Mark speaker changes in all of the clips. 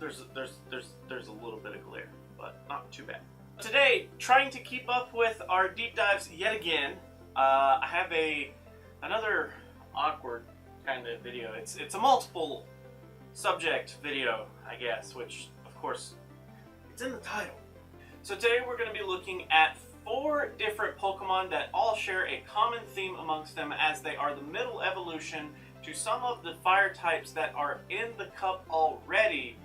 Speaker 1: there's a little bit of glare, but not too bad. Today, trying to keep up with our deep dives yet again, I have another awkward kind of video. It's a multiple subject video, I guess, which of course it's in the title. So today we're going to be looking at 4 different Pokemon that all share a common theme amongst them, as they are the middle evolution to some of the fire types that are in the cup already,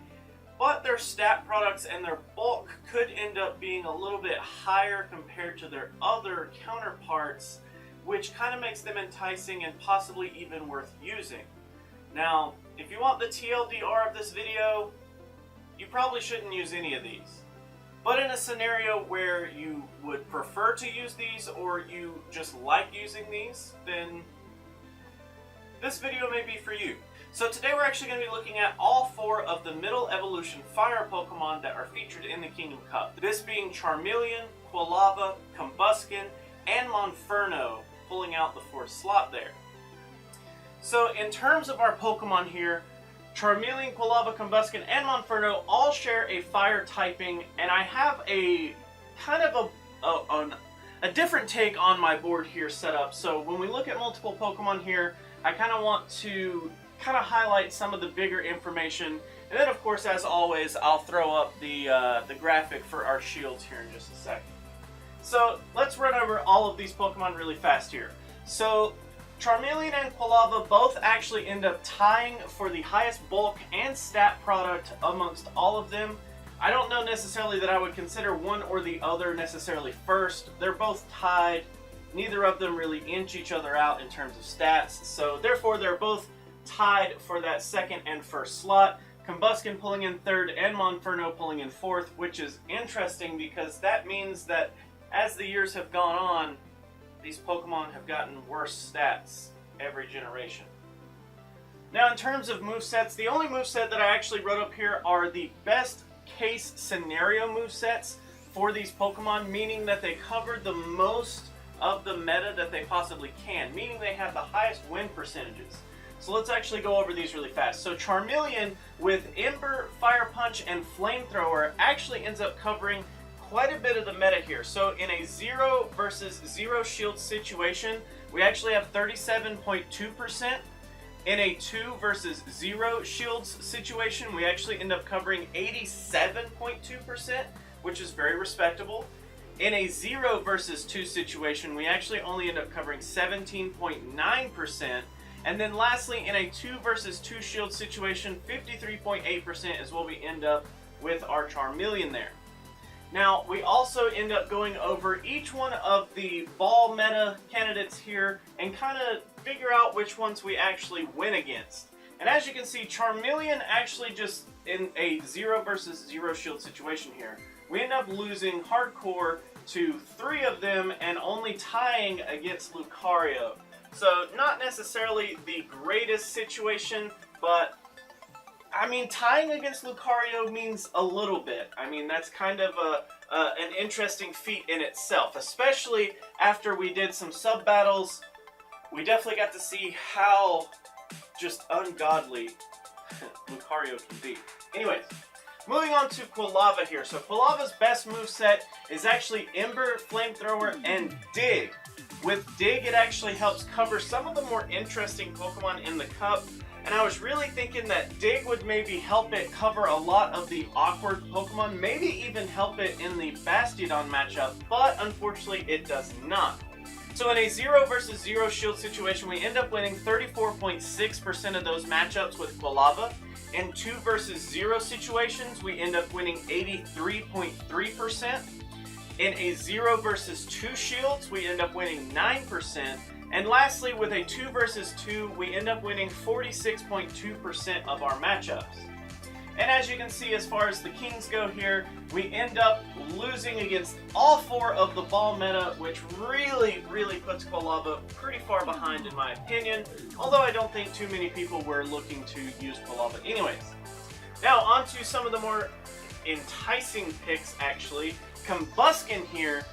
Speaker 1: but their stat products and their bulk could end up being a little bit higher compared to their other counterparts, which kind of makes them enticing and possibly even worth using. Now, if you want the TLDR of this video, you probably shouldn't use any of these. But in a scenario where you would prefer to use these, or you just like using these, then this video may be for you. So today we're actually going to be looking at all 4 of the middle evolution fire Pokemon that are featured in the Kingdom Cup. This being Charmeleon, Quilava, Combusken, and Monferno, pulling out the 4th slot there. So in terms of our Pokemon here, Charmeleon, Quilava, Combusken, and Monferno all share a fire typing, and I have a kind of a different take on my board here set up. So when we look at multiple Pokemon here, I kind of want to highlight some of the bigger information, and then of course, as always, I'll throw up the graphic for our shields here in just a second. So let's run over all of these Pokemon really fast here. So Charmeleon and Quilava both actually end up tying for the highest bulk and stat product amongst all of them. I don't know necessarily that I would consider one or the other necessarily first. They're both tied. Neither of them really inch each other out in terms of stats, so therefore they're both tied for that 2nd and 1st slot. Combusken pulling in 3rd and Monferno pulling in 4th, which is interesting because that means that as the years have gone on, these Pokemon have gotten worse stats every generation. Now, in terms of movesets, the only moveset that I actually wrote up here are the best case scenario movesets for these Pokemon, meaning that they cover the most of the meta that they possibly can, meaning they have the highest win percentages. So let's actually go over these really fast. So Charmeleon with Ember, Fire Punch, and Flamethrower actually ends up covering quite a bit of the meta here. So in a 0 versus 0 shield situation, we actually have 37.2%. In a 2 versus 0 shields situation, we actually end up covering 87.2%, which is very respectable. In a 0 versus 2 situation, we actually only end up covering 17.9%. And then lastly, in a 2 versus 2 shield situation, 53.8% is what we end up with our Charmeleon there. Now, we also end up going over each one of the ball meta candidates here and kind of figure out which ones we actually win against. And as you can see, Charmeleon actually just in a 0 versus 0 shield situation here, we end up losing hardcore to 3 of them and only tying against Lucario. So not necessarily the greatest situation, but I mean, tying against Lucario means a little bit. I mean, that's kind of an interesting feat in itself, especially after we did some sub-battles. We definitely got to see how just ungodly Lucario can be. Anyways, moving on to Quilava here. So Quilava's best moveset is actually Ember, Flamethrower, and Dig. With Dig, it actually helps cover some of the more interesting Pokemon in the cup. And I was really thinking that Dig would maybe help it cover a lot of the awkward Pokemon, maybe even help it in the Bastiodon matchup, but unfortunately it does not. So in a 0 versus 0 shield situation, we end up winning 34.6% of those matchups with Quilava. In 2 versus 0 situations, we end up winning 83.3%. In a 0 versus 2 shields, we end up winning 9%. And lastly, with a 2 versus 2, we end up winning 46.2% of our matchups. And as you can see, as far as the Kings go here, we end up losing against all 4 of the ball meta, which really puts Quilava pretty far behind in my opinion, although I don't think too many people were looking to use Quilava anyways. Now on to some of the more enticing picks actually. Combusken here,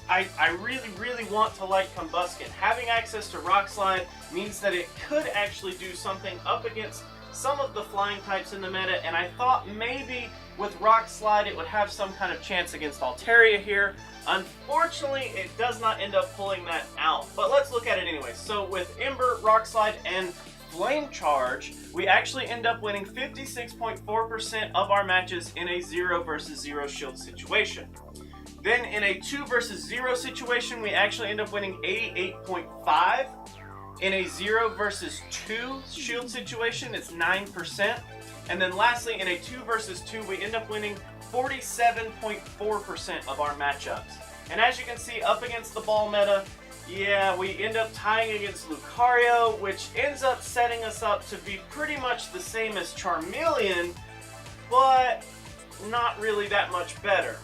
Speaker 1: I really want to like Combusken. Having access to Rock Slide means that it could actually do something up against some of the flying types in the meta, and I thought maybe with Rock Slide it would have some kind of chance against Altaria here. Unfortunately, it does not end up pulling that out, but let's look at it anyway. So with Ember, Rock Slide, and Flame Charge, we actually end up winning 56.4% of our matches in a 0 versus 0 shield situation. Then in a 2 versus 0 situation, we actually end up winning 88.5%. In a 0 versus 2 shield situation, it's 9%. And then lastly, in a 2 versus 2, we end up winning 47.4% of our matchups. And as you can see, up against the ball meta, yeah, we end up tying against Lucario, which ends up setting us up to be pretty much the same as Charmeleon, but not really that much better.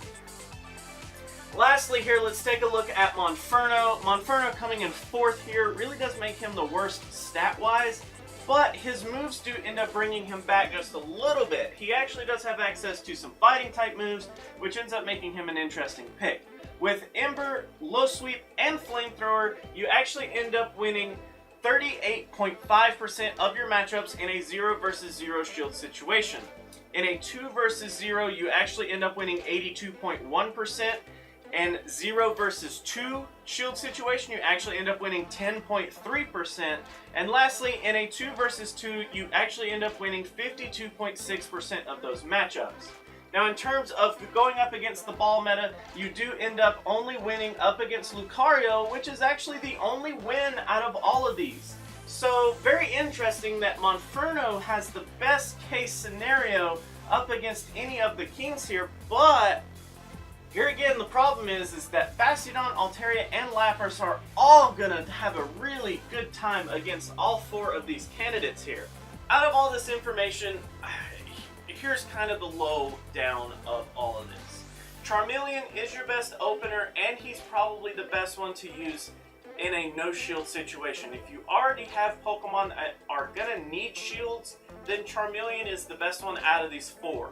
Speaker 1: Lastly here, let's take a look at Monferno. Monferno coming in 4th here really does make him the worst stat-wise, but his moves do end up bringing him back just a little bit. He actually does have access to some fighting type moves, which ends up making him an interesting pick. With Ember, Low Sweep, and Flamethrower, you actually end up winning 38.5% of your matchups in a 0 versus 0 shield situation. In a 2 versus 0, you actually end up winning 82.1%. And 0 versus 2 shield situation, you actually end up winning 10.3%. And lastly, in a 2 versus 2, you actually end up winning 52.6% of those matchups. Now in terms of going up against the ball meta, you do end up only winning up against Lucario, which is actually the only win out of all of these. So very interesting that Monferno has the best case scenario up against any of the kings here, but here again, the problem is that Bastiodon, Altaria, and Lapras are all going to have a really good time against all 4 of these candidates here. Out of all this information, here's kind of the lowdown of all of this. Charmeleon is your best opener, and he's probably the best one to use in a no-shield situation. If you already have Pokemon that are going to need shields, then Charmeleon is the best one out of these 4.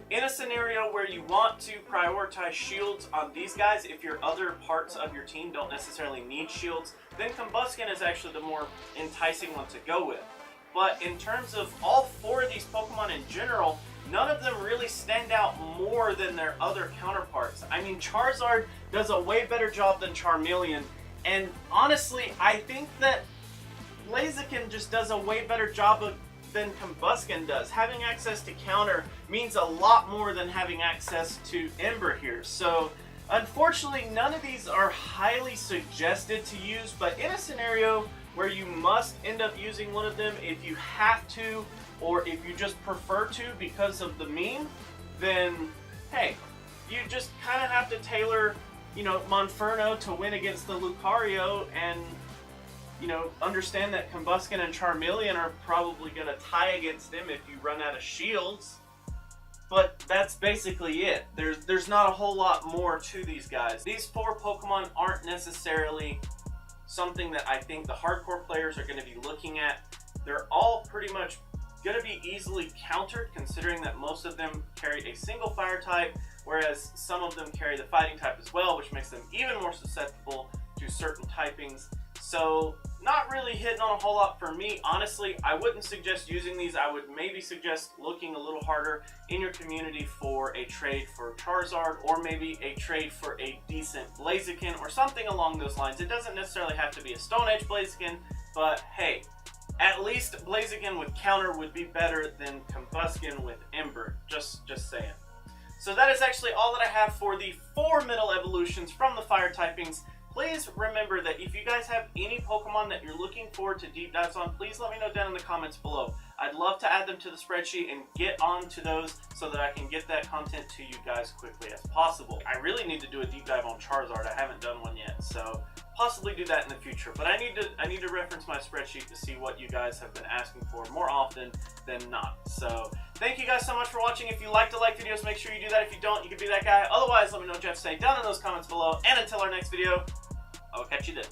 Speaker 1: In a scenario where you want to prioritize shields on these guys, if your other parts of your team don't necessarily need shields, then Combusken is actually the more enticing one to go with. But in terms of all 4 of these Pokemon in general, none of them really stand out more than their other counterparts. I mean, Charizard does a way better job than Charmeleon, and honestly, I think that Blaziken just does a way better job than Combusken does. Having access to counter means a lot more than having access to Ember here. So unfortunately, none of these are highly suggested to use, but in a scenario where you must end up using one of them, if you have to, or if you just prefer to because of the meme, then hey, you just kind of have to tailor, you know, Monferno to win against the Lucario, and you know, understand that Combusken and Charmeleon are probably going to tie against him if you run out of shields. But that's basically it. There's not a whole lot more to these guys. These 4 Pokemon aren't necessarily something that I think the hardcore players are going to be looking at. They're all pretty much going to be easily countered, considering that most of them carry a single fire type, whereas some of them carry the fighting type as well, which makes them even more susceptible to certain typings. So not really hitting on a whole lot for me. Honestly, I wouldn't suggest using these. I would maybe suggest looking a little harder in your community for a trade for Charizard, or maybe a trade for a decent Blaziken or something along those lines. It doesn't necessarily have to be a Stone Edge Blaziken, but hey, at least Blaziken with counter would be better than Combusken with Ember. Just saying. So that is actually all that I have for the 4 middle evolutions from the fire typings. Please remember that if you guys have any Pokemon that you're looking forward to deep dives on, please let me know down in the comments below. I'd love to add them to the spreadsheet and get on to those so that I can get that content to you guys quickly as possible. I really need to do a deep dive on Charizard. I haven't done one yet, so possibly do that in the future. But I need to reference my spreadsheet to see what you guys have been asking for more often than not. So thank you guys so much for watching. If you like to like videos, make sure you do that. If you don't, you can be that guy. Otherwise, let me know what you have to say down in those comments below. And until our next video, I'll catch you then.